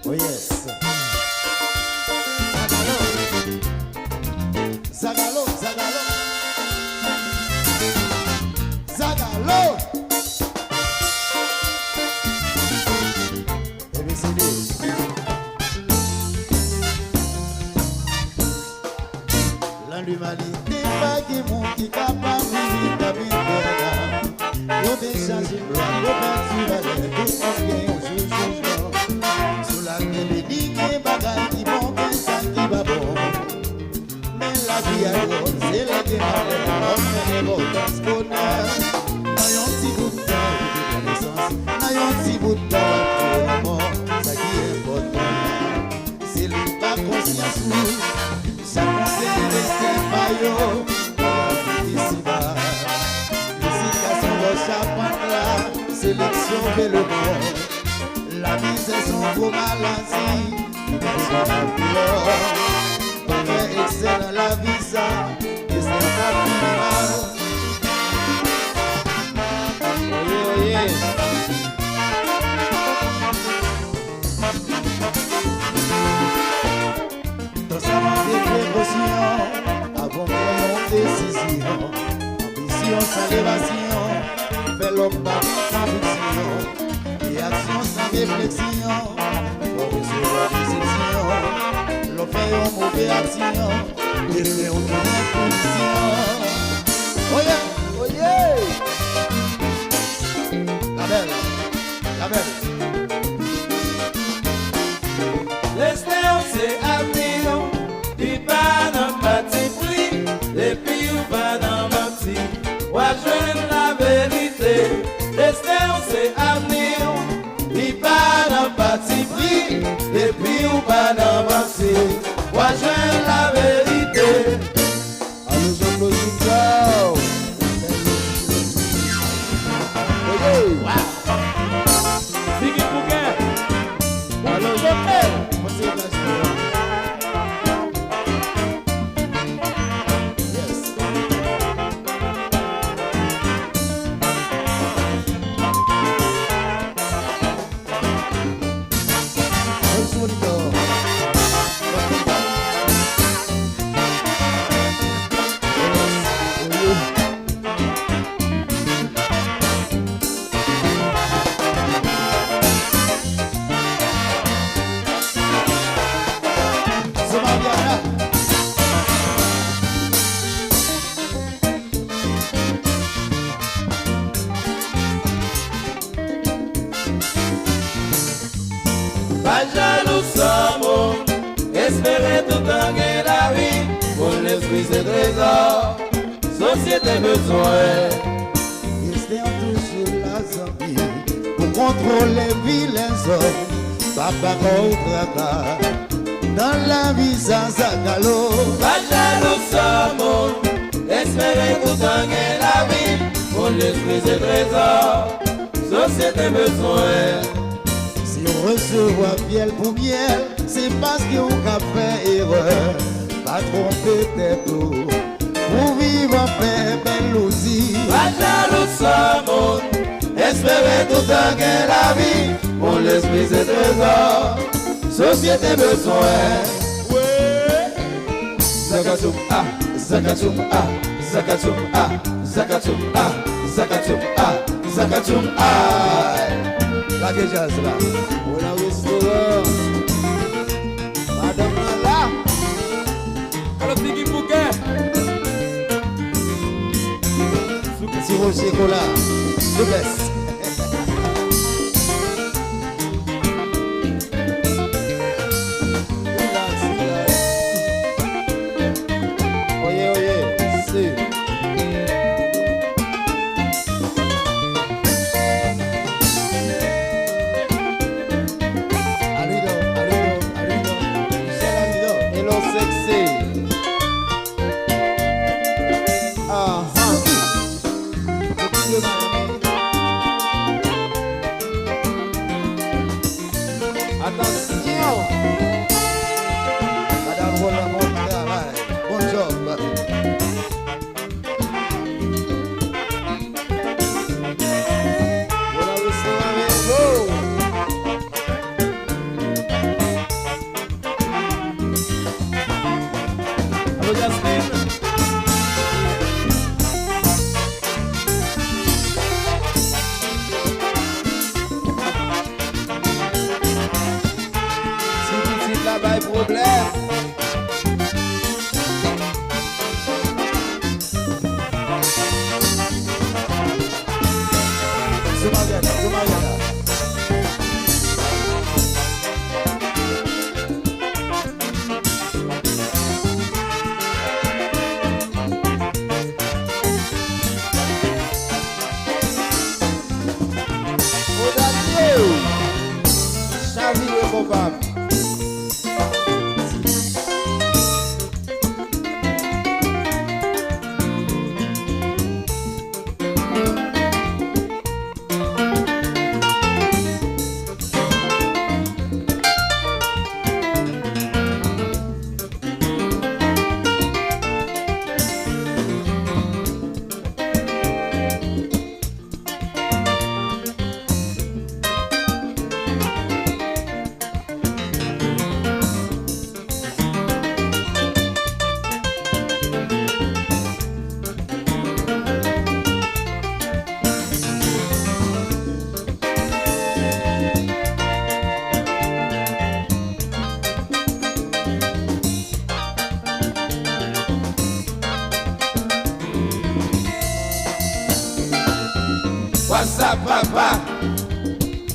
Oh yes. Zagalo, Zagalo, Zagalo. ABCD. L'humanité pas qui monte qui capable de vivre. Yo décharge blanc, yo peinture à l'air, tout en au jugement. Sous la mélodie, les bagailles qui vont, ça qui va bon. Mais la vie est rose, c'est la démarre, on fait des vacances bonheur. Dans un petit bout de temps, de connaissance, dans un petit bout de temps, actuellement, ça qui est important, c'est le pas conscience où ça conseille de rester maillot, ici-bas. L'éducation va chapeau là, sélection fait le bon. La vie c'est son gros maladie, qui va se faire pas faire excès dans la vie ça, et c'est pas plus mal. Oye, oye. Dans sa main des précautions, avant de décision, ambition sans évasion, fait l'homme par conviction, et action sans réflexion, pour recevoir déception, l'on fait une mauvaise action, et fait une bonne position. Oye, oye, la belle, la belle. L'espérance c'est avenir, il pas dans parti pris, et puis ou pas dans parti, ou à joindre la vérité. L'espérance c'est avenir, il pas dans parti pris, et puis ou pas dans parti, ou à joindre la vérité. Allô, j'applaudis, ciao. Oye, Biggie Bouquet, allô, j'appelle. Moi, c'est la joie. Yes. Vamos, monitor. pas jaloux sommes, espérer tout en gain la vie, pour l'esprit c'est trésor, société besoin. Restez toujours la zombie pour contrôler vilains hommes. Papa tracas dans la vie sans Zagalo. Pas jaloux sommes, espérer tout en gain la vie, pour l'esprit c'est trésor, société besoin. Si on reçoit miel pour miel, c'est parce qu'on a fait erreur. Pas tromper tes tours pour vivre en paix, belle aussi. Pas jaloux sommes, espérer tout en gain la vie, pour l'esprit c'est trésor, société besoin. Zakatum ah, Zakatum ah, Zakatum ah, Zakatum ah, Zakatum ah, Zakatum ah. La déjà là. On a restaurant. Madame là. Alors Biggie Bouquet, Sirop chocolat. Le best. Relax, relax. Oye, oye. C'est. Hello, sexy. Attention. Madame Roland, bon travail. Bon job. Voilà le soleil. Go.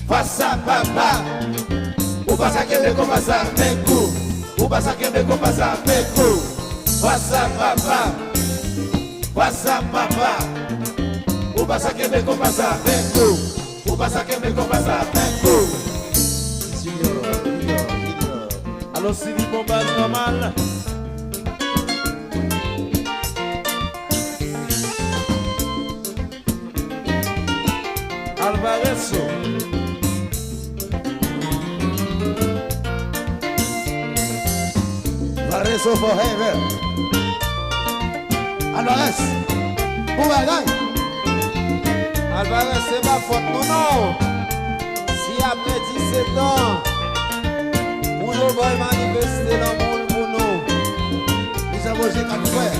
Faça papa, o passa que me compassa meco, o passa que me compassa meco. Faça papa, o passa que me compassa meco, o passa que me compassa meco. Alors si dit bon bas normal. Alvarez. Alvarez forever. Alvarez, où bagaille? Alvarez, c'est ma faute, non. Si après 17 ans, pour nous va manifester dans le monde pour nous. Nous avons aussi qu'à faire.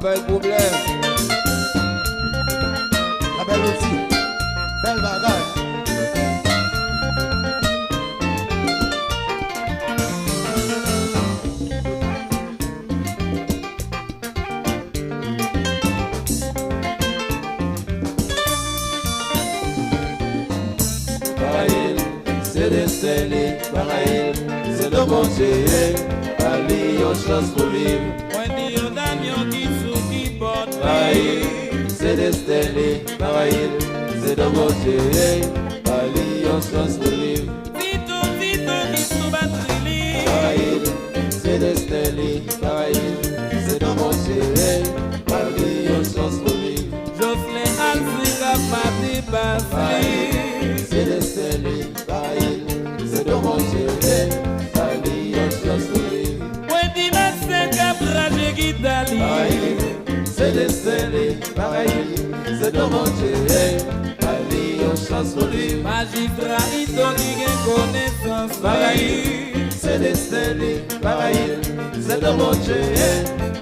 Pas de problème. La belle aussi. Belle bagaille. Pareil, c'est destiné. Pareil, c'est de bon Dieu. Allez, on chance pour vivre. Pareil, c'est destiné, pareil, c'est de mon Dieu, pareil, on chance pour vivre. Pareil, c'est destiné, pareil, c'est de mon Dieu, pareil, on chance pour vivre. Pareil, c'est destiné, pareil, c'est de mon Dieu, pareil, on chance pour vivre. Pareil, c'est destiné, pareil, c'est de mon Dieu, pareil, on chance pour lui. Magistrat, il donne une connaissance. Pareil, c'est destiné, pareil, c'est de mon Dieu,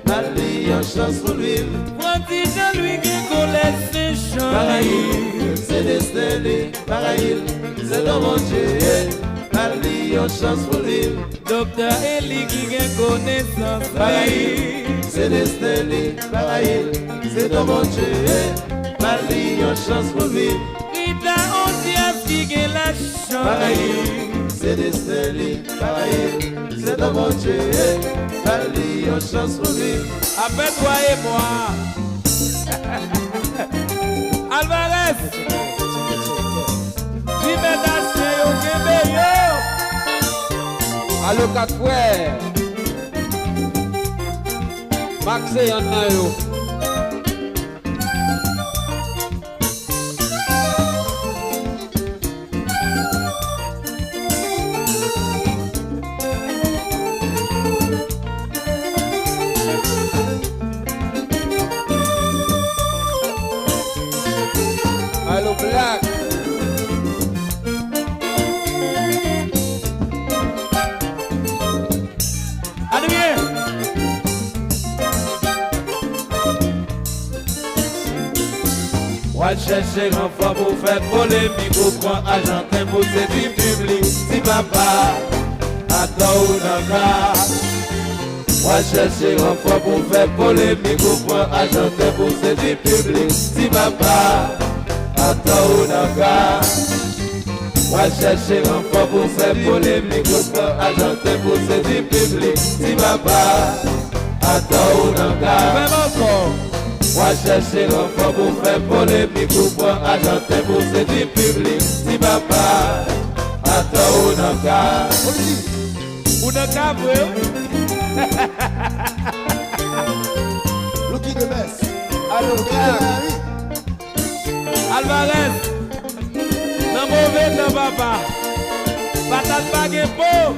pareil, on chance pour lui. Prodige lui qui connaît ses chants. Pareil, c'est destiné, pareil, c'est de mon Dieu, pareil, on chance pour lui. Docteur Eli qui a connaissance. Pareil, c'est destiné, pareil, c'est de mon Dieu, pareil, on chance pour vivre. Rita Ondias qui a la chance. Pareil, c'est destiné, pareil, c'est de mon Dieu, pareil, on chance pour vivre. Après toi et moi. Alvarez. Libertation au Québec. Allo 4 frères, Max et Yannayo. Va chercher renfort pour faire polémique ou prend Argentin pour séduire public. Si papa, attends ou dans cas. Va chercher renfort pour faire polémique ou prend Argentin pour séduire public. Si papa, attends ou dans cas. Va chercher renfort pour faire polémique ou prend Argentin pour séduire public. Si papa, attends ou dans cas. Même encore. Va chercher renfort pour faire polémique ou prend Argentin pour séduire public. Si papa, attends ou dans cas. Ou dans cas, Looking the best. Allô, Alvarez, non mauvais, non papa. Patate baguette beau.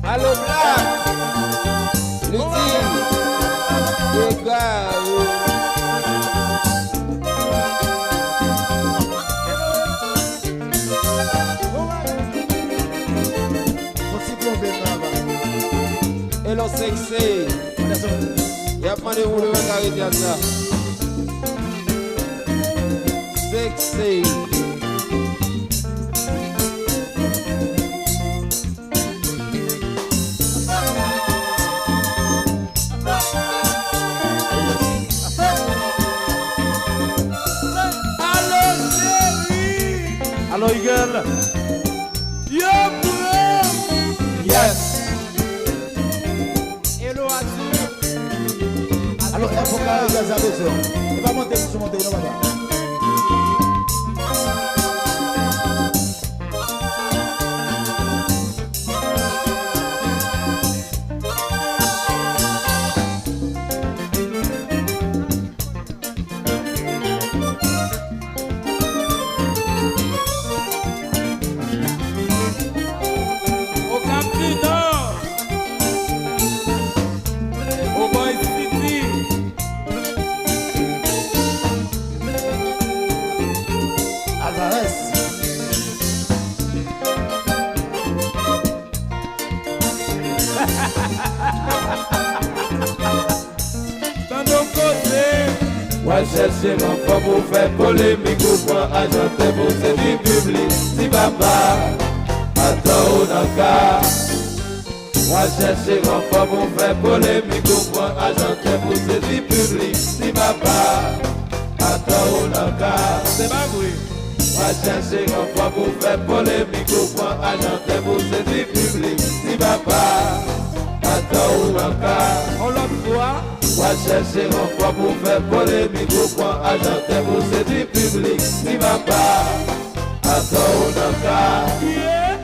allô, Black. Lutine. Hello, sexy. Y'a pas de boulot à arrêter à ça. Sexy. Allo, Eagle. Yo, bro. Yes. Hello, Azul. Alors, il faut que les abeilles. Il va monter, il va monter, il va monter. Au Cap du Nord. Au Boy City. Alvarez. Dans nos côtés. Va chercher renfort pour faire polémique ou prend Argentin pour séduire public. Si papa, attends ou dans cas. Va chercher renfort pour faire polémique ou prend Argentin pour séduire public. Si papa, attends ou dans cas. C'est pas vrai. Va chercher renfort pour faire polémique ou prend Argentin pour séduire public. Si papa, attends ou dans cas. On l'autre fois. Va chercher renfort pour faire polémique ou prend Argentin pour séduire public. Si papa, attends ou dans cas. Yeah.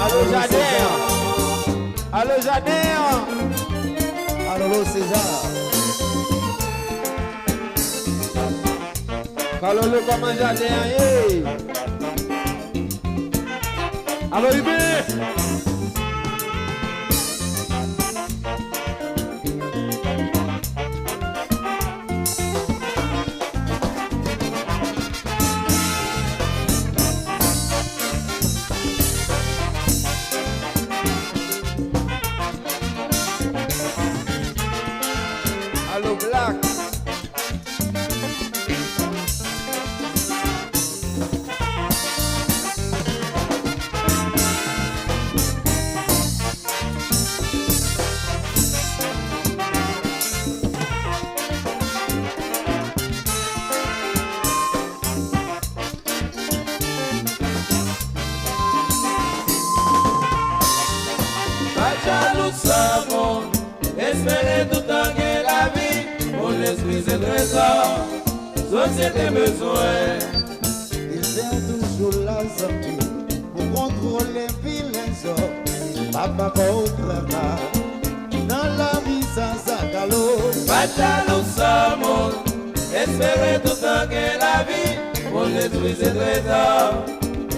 Allô Jader. Allô Jader. Alors, César. Kalolo comment Jader. Allo, Ibe. Allô Black. Nous sommes espérer tout en gain la vie. Mon esprit c'est trésor, société besoin. Il fait toujours la sortie pour contrôler vilains hommes. Papa pas au travail, dans la vie sans accalo. Pacha nous sommes espérer tout en gain la vie. Mon esprit c'est trésor,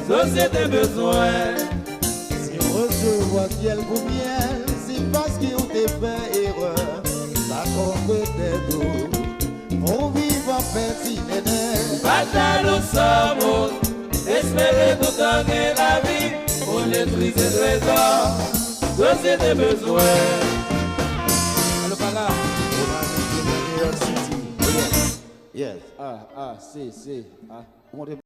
société besoin. Si recevoir quelque miel, c'est parce qu'ils ont fait erreur. La combe des dos, on vit en pertinent. Pacha nous sommes espérer tout en gain la vie. Mon esprit c'est trésor, société besoin. Allo, Paga. c'est.